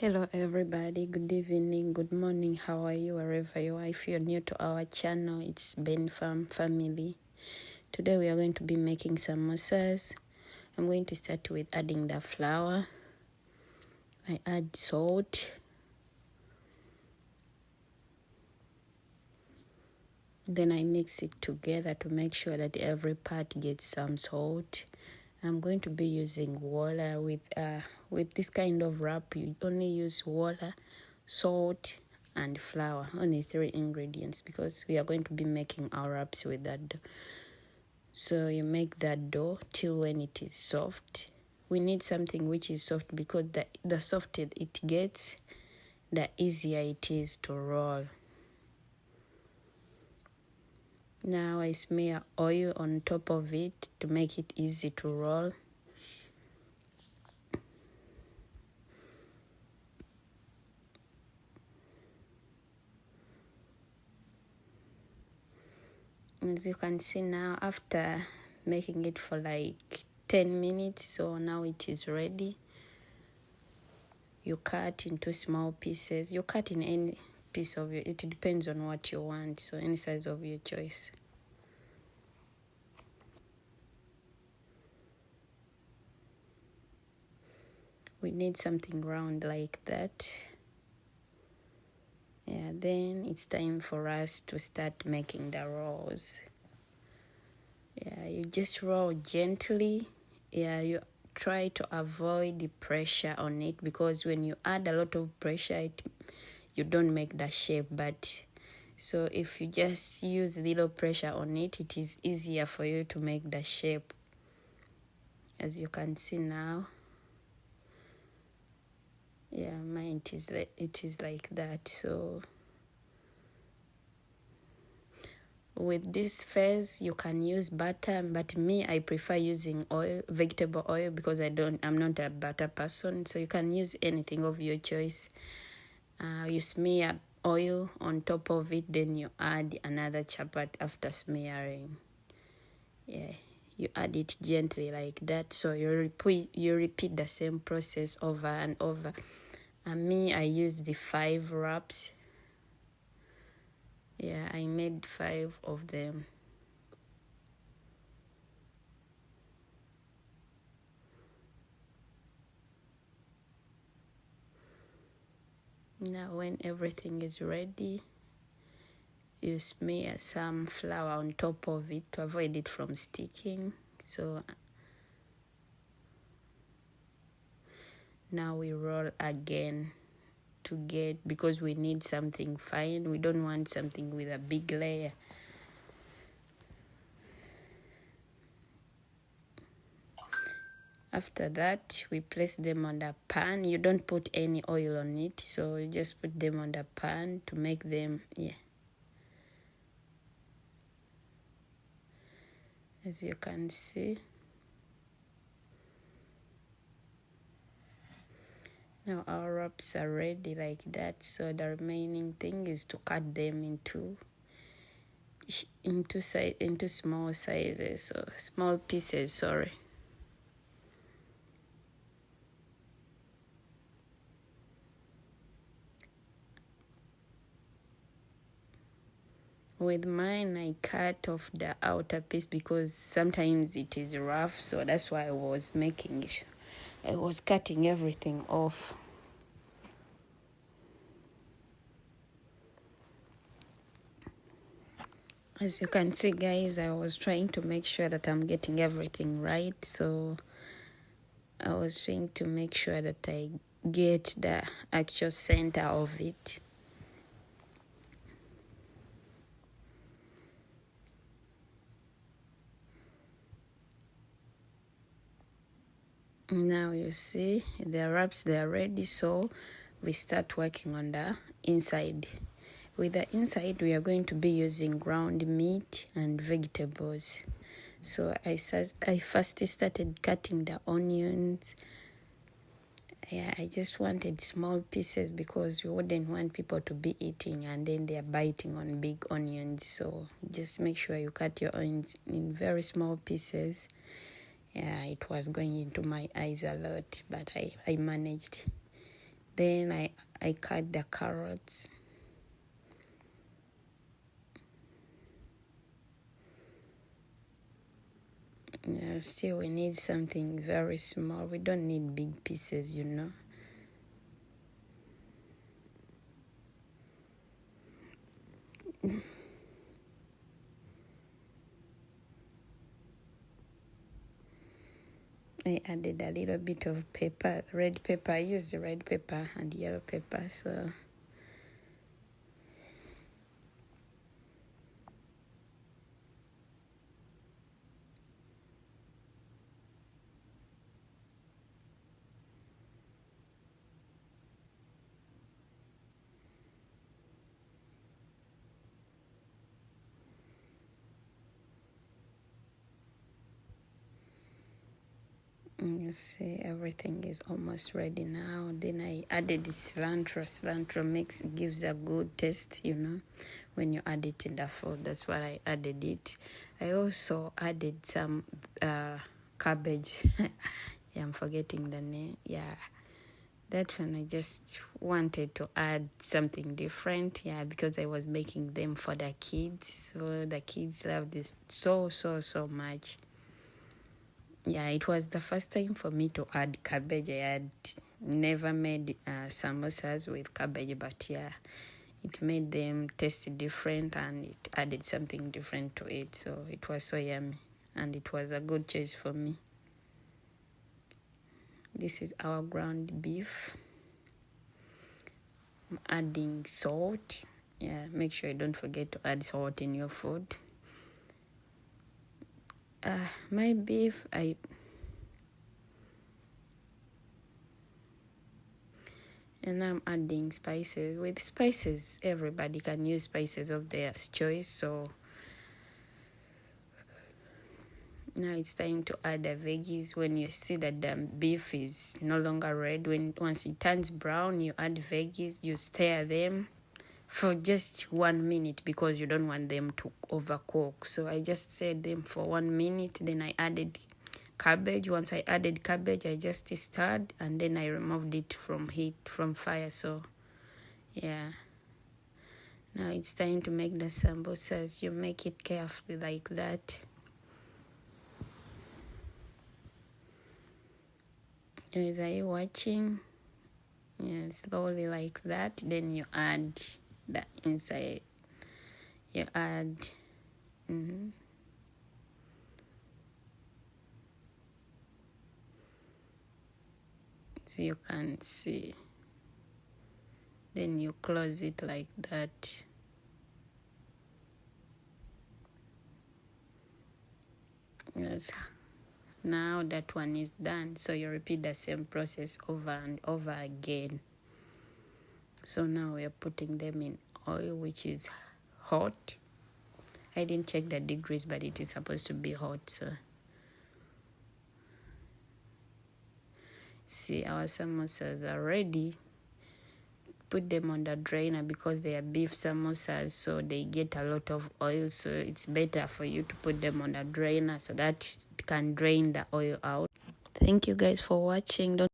Hello everybody, good evening, good morning, how are you wherever you are? If you're new to our channel, it's Ben Farm Family. Today we are going to be making samosas. I'm going to start with adding the flour. I add salt. Then I mix it together to make sure that every part gets some salt. I'm going to be using water with this kind of wrap. You only use water, salt, and flour. Only 3 ingredients because we are going to be making our wraps with that dough. So you make that dough till when it is soft. We need something which is soft because the softer it gets, the easier it is to roll. Now I smear oil on top of it to make it easy to roll. As you can see now, after making it for like 10 minutes, so now it is ready. You cut into small pieces. You cut in any piece of it. It depends on what you want, so any size of your choice. We need something round like that. Yeah, then it's time for us to start making the rolls. Yeah, you just roll gently. Yeah, you try to avoid the pressure on it because when you add a lot of pressure, you don't make the shape. But so if you just use little pressure on it, it is easier for you to make the shape. As you can see now. Yeah, mine it is like that. So with this phase you can use butter, but me I prefer using oil, vegetable oil, because I'm not a butter person. So you can use anything of your choice. You smear oil on top of it, then you add another chapat after smearing. Yeah, you add it gently like that. So you repeat the same process over and over. Me, I use the 5 wraps. Yeah, I made 5 of them. Now when everything is ready, you smear some flour on top of it to avoid it from sticking. So now we roll again because we need something fine. We don't want something with a big layer. After that, we place them on the pan. You don't put any oil on it, so you just put them on the pan to make them, as you can see. Now our wraps are ready like that, so the remaining thing is to cut them into small sizes, or small pieces, sorry. With mine, I cut off the outer piece because sometimes it is rough, so that's why I was cutting everything off. As you can see, guys, I was trying to make sure that I'm getting everything right, so I was trying to make sure that I get the actual center of it. Now you see the wraps, they are ready, so we start working on the inside. With the inside, we are going to be using ground meat and vegetables. So I first started cutting the onions. Yeah, I just wanted small pieces because we wouldn't want people to be eating and then they're biting on big onions. So just make sure you cut your onions in very small pieces. Yeah, it was going into my eyes a lot, but I managed. Then I cut the carrots. Yeah, still we need something very small. We don't need big pieces, you know. I added a little bit of pepper, red pepper. I use red pepper and yellow pepper, so you see everything is almost ready now. Then I added the cilantro. Cilantro gives a good taste, you know, when you add it in the food. That's why I added it. I also added some cabbage. Yeah, I'm forgetting the name. Yeah, that one I just wanted to add something different. Yeah, because I was making them for the kids, so the kids love this so much. Yeah, it was the first time for me to add cabbage. I had never made samosas with cabbage, but yeah, it made them taste different and it added something different to it. So it was so yummy and it was a good choice for me. This is our ground beef. I'm adding salt. Yeah, make sure you don't forget to add salt in your food. My beef, and I'm adding spices. With spices, everybody can use spices of their choice. So now it's time to add the veggies. When you see that the beef is no longer red, once it turns brown, you add veggies. You stir them for just 1 minute because you don't want them to overcook. So I just stirred them for 1 minute. Then I added cabbage. Once I added cabbage, I just stirred and then I removed it from fire. So yeah, now it's time to make the samosas. You make it carefully like that. Guys, are you watching? Yeah, slowly like that. Then you add the inside. You add so you can see. Then you close it like that. Yes. Now that one is done. So you repeat the same process over and over again. So now we are putting them in oil, which is hot. I didn't check the degrees, but it is supposed to be hot. So see, our samosas are ready. Put them on the drainer because they are beef samosas, so they get a lot of oil. So it's better for you to put them on the drainer so that it can drain the oil out. Thank you guys for watching. Don't